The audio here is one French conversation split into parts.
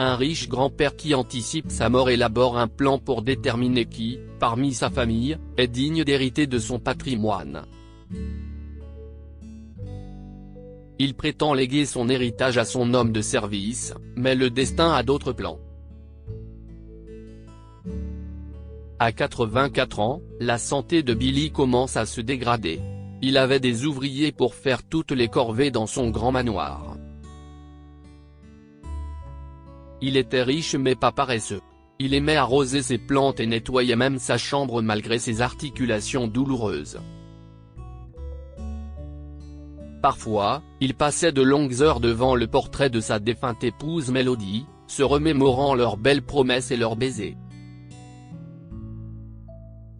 Un riche grand-père qui anticipe sa mort élabore un plan pour déterminer qui, parmi sa famille, est digne d'hériter de son patrimoine. Il prétend léguer son héritage à son homme de service, mais le destin a d'autres plans. À 84 ans, la santé de Billy commence à se dégrader. Il avait des ouvriers pour faire toutes les corvées dans son grand manoir. Il était riche mais pas paresseux. Il aimait arroser ses plantes et nettoyait même sa chambre malgré ses articulations douloureuses. Parfois, il passait de longues heures devant le portrait de sa défunte épouse Melody, se remémorant leurs belles promesses et leurs baisers.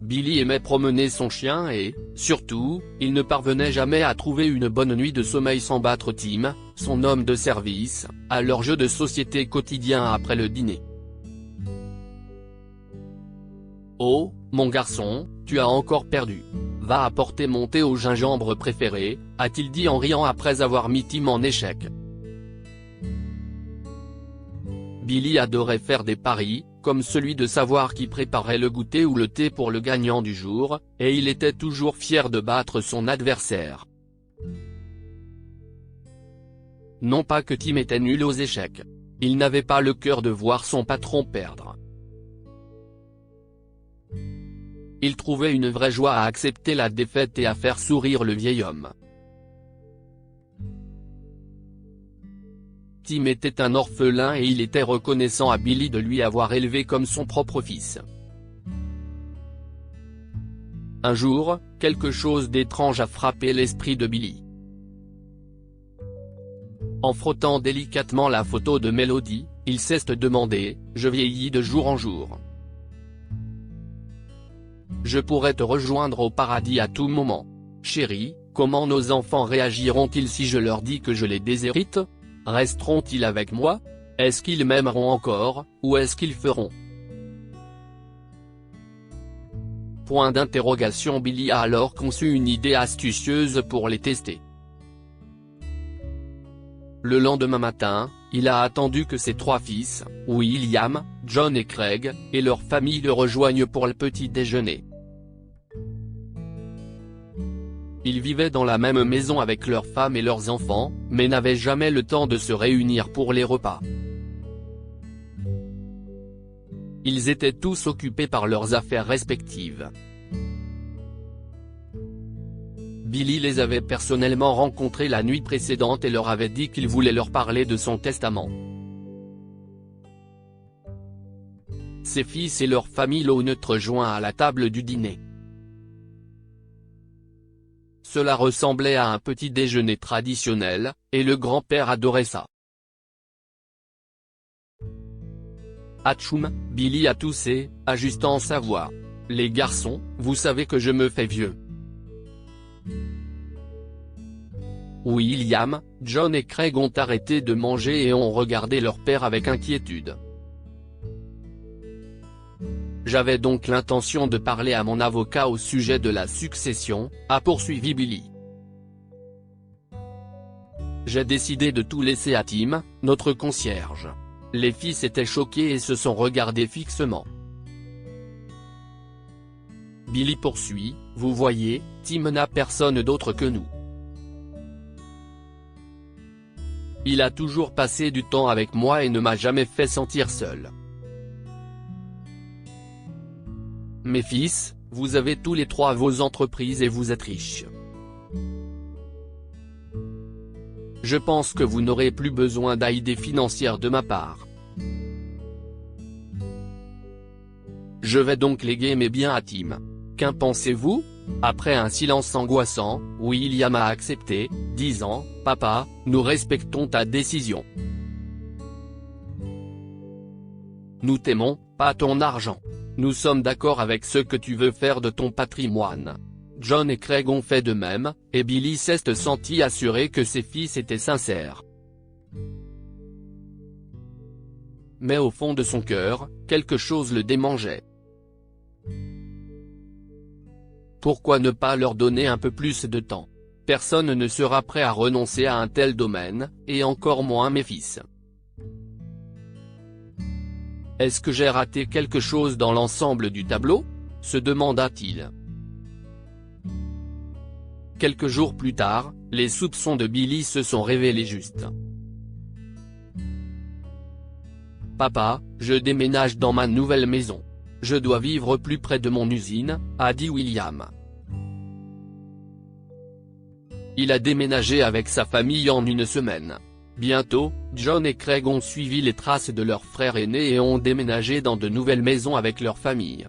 Billy aimait promener son chien et, surtout, il ne parvenait jamais à trouver une bonne nuit de sommeil sans battre Tim, son homme de service, à leur jeu de société quotidien après le dîner. « Oh, mon garçon, tu as encore perdu. Va apporter mon thé au gingembre préféré », a-t-il dit en riant après avoir mis Tim en échec. Billy adorait faire des paris, comme celui de savoir qui préparait le goûter ou le thé pour le gagnant du jour, et il était toujours fier de battre son adversaire. Non pas que Tim était nul aux échecs. Il n'avait pas le cœur de voir son patron perdre. Il trouvait une vraie joie à accepter la défaite et à faire sourire le vieil homme. Tim était un orphelin et il était reconnaissant à Billy de lui avoir élevé comme son propre fils. Un jour, quelque chose d'étrange a frappé l'esprit de Billy. En frottant délicatement la photo de Melody, il s'est demandé « Je vieillis de jour en jour. Je pourrais te rejoindre au paradis à tout moment. Chérie, comment nos enfants réagiront-ils si je leur dis que je les déshérite ? Resteront-ils avec moi ? Est-ce qu'ils m'aimeront encore, ou est-ce qu'ils feront ? » Point d'interrogation. Billy a alors conçu une idée astucieuse pour les tester. Le lendemain matin, il a attendu que ses trois fils, William, John et Craig, et leur famille le rejoignent pour le petit déjeuner. Ils vivaient dans la même maison avec leurs femmes et leurs enfants, mais n'avaient jamais le temps de se réunir pour les repas. Ils étaient tous occupés par leurs affaires respectives. Billy les avait personnellement rencontrés la nuit précédente et leur avait dit qu'il voulait leur parler de son testament. Ses fils et leur famille l'ont rejoint à la table du dîner. Cela ressemblait à un petit déjeuner traditionnel, et le grand-père adorait ça. Atchoum, Billy a toussé, ajustant sa voix. « Les garçons, vous savez que je me fais vieux. » William, John et Craig ont arrêté de manger et ont regardé leur père avec inquiétude. J'avais donc l'intention de parler à mon avocat au sujet de la succession, a poursuivi Billy. J'ai décidé de tout laisser à Tim, notre concierge. Les fils étaient choqués et se sont regardés fixement. Billy poursuit, vous voyez, Tim n'a personne d'autre que nous. Il a toujours passé du temps avec moi et ne m'a jamais fait sentir seul. Mes fils, vous avez tous les trois vos entreprises et vous êtes riches. Je pense que vous n'aurez plus besoin d'aide financière de ma part. Je vais donc léguer mes biens à Tim. Qu'en pensez-vous ? Après un silence angoissant, William a accepté, disant « Papa, nous respectons ta décision. Nous t'aimons, pas ton argent. Nous sommes d'accord avec ce que tu veux faire de ton patrimoine. » John et Craig ont fait de même, et Billy s'est senti assuré que ses fils étaient sincères. Mais au fond de son cœur, quelque chose le démangeait. Pourquoi ne pas leur donner un peu plus de temps ? Personne ne sera prêt à renoncer à un tel domaine, et encore moins mes fils. Est-ce que j'ai raté quelque chose dans l'ensemble du tableau ? Se demanda-t-il. Quelques jours plus tard, les soupçons de Billy se sont révélés justes. Papa, je déménage dans ma nouvelle maison. Je dois vivre plus près de mon usine, a dit William. Il a déménagé avec sa famille en une semaine. Bientôt, John et Craig ont suivi les traces de leur frère aîné et ont déménagé dans de nouvelles maisons avec leur famille.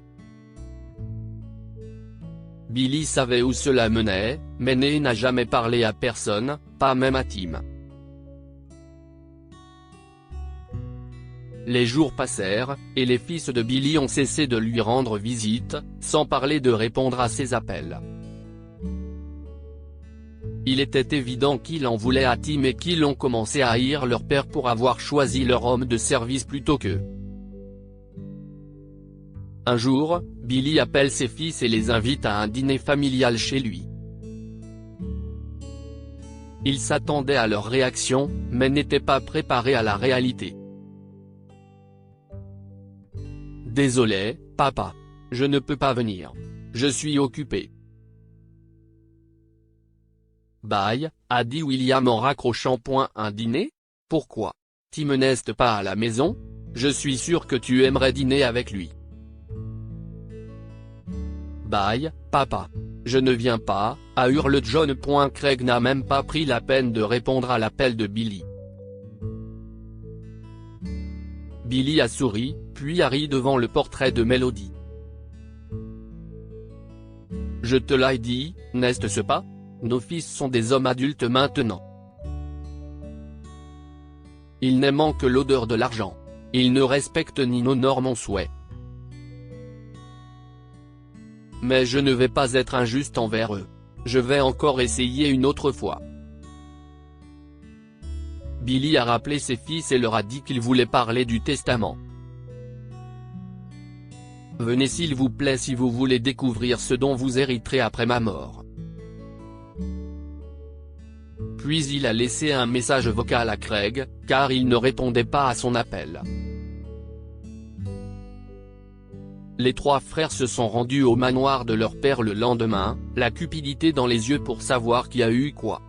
Billy savait où cela menait, mais n'a jamais parlé à personne, pas même à Tim. Les jours passèrent, et les fils de Billy ont cessé de lui rendre visite, sans parler de répondre à ses appels. Il était évident qu'ils en voulaient à Tim et qu'ils ont commencé à haïr leur père pour avoir choisi leur homme de service plutôt qu'eux. Un jour, Billy appelle ses fils et les invite à un dîner familial chez lui. Il s'attendait à leur réaction, mais n'était pas préparé à la réalité. « Désolé, papa. Je ne peux pas venir. Je suis occupé. » Bye, a dit William en raccrochant. Un dîner ? Pourquoi ? Tim n'est pas à la maison ? Je suis sûr que tu aimerais dîner avec lui. Bye, papa. Je ne viens pas, a hurlé John. Craig n'a même pas pris la peine de répondre à l'appel de Billy. Billy a souri, puis a ri devant le portrait de Melody. « Je te l'ai dit, n'est-ce pas ? Nos fils sont des hommes adultes maintenant. Ils n'aiment que l'odeur de l'argent. Ils ne respectent ni nos normes en souhait. Mais je ne vais pas être injuste envers eux. Je vais encore essayer une autre fois. » Billy a rappelé ses fils et leur a dit qu'il voulait parler du testament. « Venez s'il vous plaît si vous voulez découvrir ce dont vous hériterez après ma mort. » Puis il a laissé un message vocal à Craig, car il ne répondait pas à son appel. Les trois frères se sont rendus au manoir de leur père le lendemain, la cupidité dans les yeux pour savoir qui a eu quoi.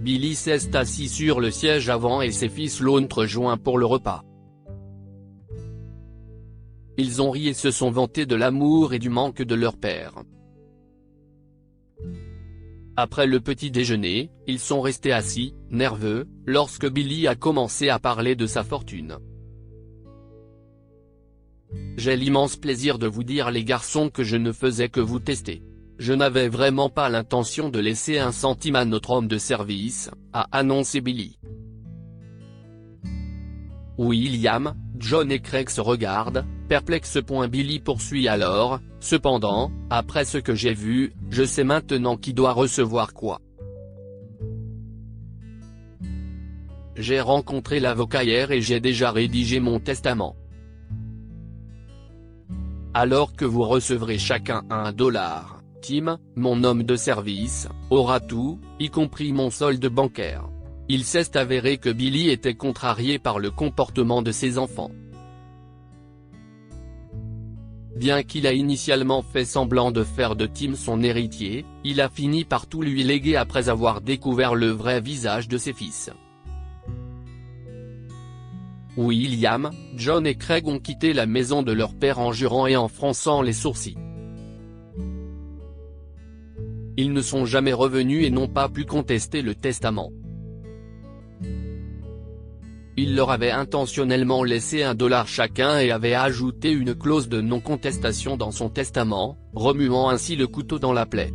Billy s'est assis sur le siège avant et ses fils l'ont rejoint pour le repas. Ils ont ri et se sont vantés de l'amour et du manque de leur père. Après le petit déjeuner, ils sont restés assis, nerveux, lorsque Billy a commencé à parler de sa fortune. « J'ai l'immense plaisir de vous dire les garçons que je ne faisais que vous tester. Je n'avais vraiment pas l'intention de laisser un centime à notre homme de service, » a annoncé Billy. William, John et Craig se regardent, perplexes. Billy poursuit alors, « Cependant, après ce que j'ai vu, je sais maintenant qui doit recevoir quoi. J'ai rencontré l'avocat hier et j'ai déjà rédigé mon testament. Alors que vous recevrez chacun $1, Tim, mon homme de service, aura tout, y compris mon solde bancaire. » Il s'est avéré que Billy était contrarié par le comportement de ses enfants. Bien qu'il a initialement fait semblant de faire de Tim son héritier, il a fini par tout lui léguer après avoir découvert le vrai visage de ses fils. William, John et Craig ont quitté la maison de leur père en jurant et en fronçant les sourcils. Ils ne sont jamais revenus et n'ont pas pu contester le testament. Il leur avait intentionnellement laissé $1 chacun et avait ajouté une clause de non-contestation dans son testament, remuant ainsi le couteau dans la plaie.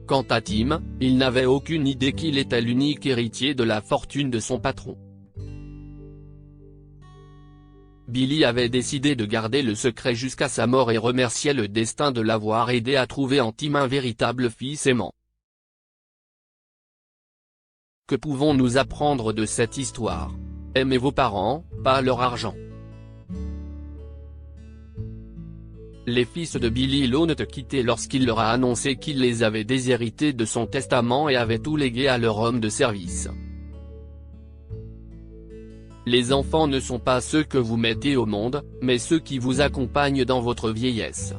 Quant à Tim, il n'avait aucune idée qu'il était l'unique héritier de la fortune de son patron. Billy avait décidé de garder le secret jusqu'à sa mort et remerciait le destin de l'avoir aidé à trouver en Tim un véritable fils aimant. Que pouvons-nous apprendre de cette histoire ? Aimez vos parents, pas leur argent. Les fils de Billy l'ont quitté lorsqu'il leur a annoncé qu'il les avait déshérités de son testament et avait tout légué à leur homme de service. Les enfants ne sont pas ceux que vous mettez au monde, mais ceux qui vous accompagnent dans votre vieillesse.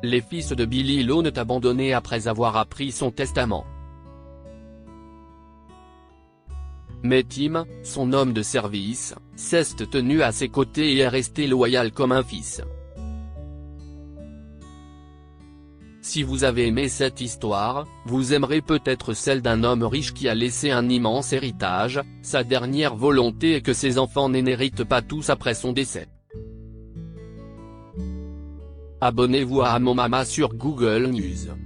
Les fils de Billy Lone abandonnés après avoir appris son testament. Mais Tim, son homme de service, s'est tenu à ses côtés et est resté loyal comme un fils. Si vous avez aimé cette histoire, vous aimerez peut-être celle d'un homme riche qui a laissé un immense héritage. Sa dernière volonté est que ses enfants n'héritent pas tous après son décès. Abonnez-vous à Mon Mama sur Google News.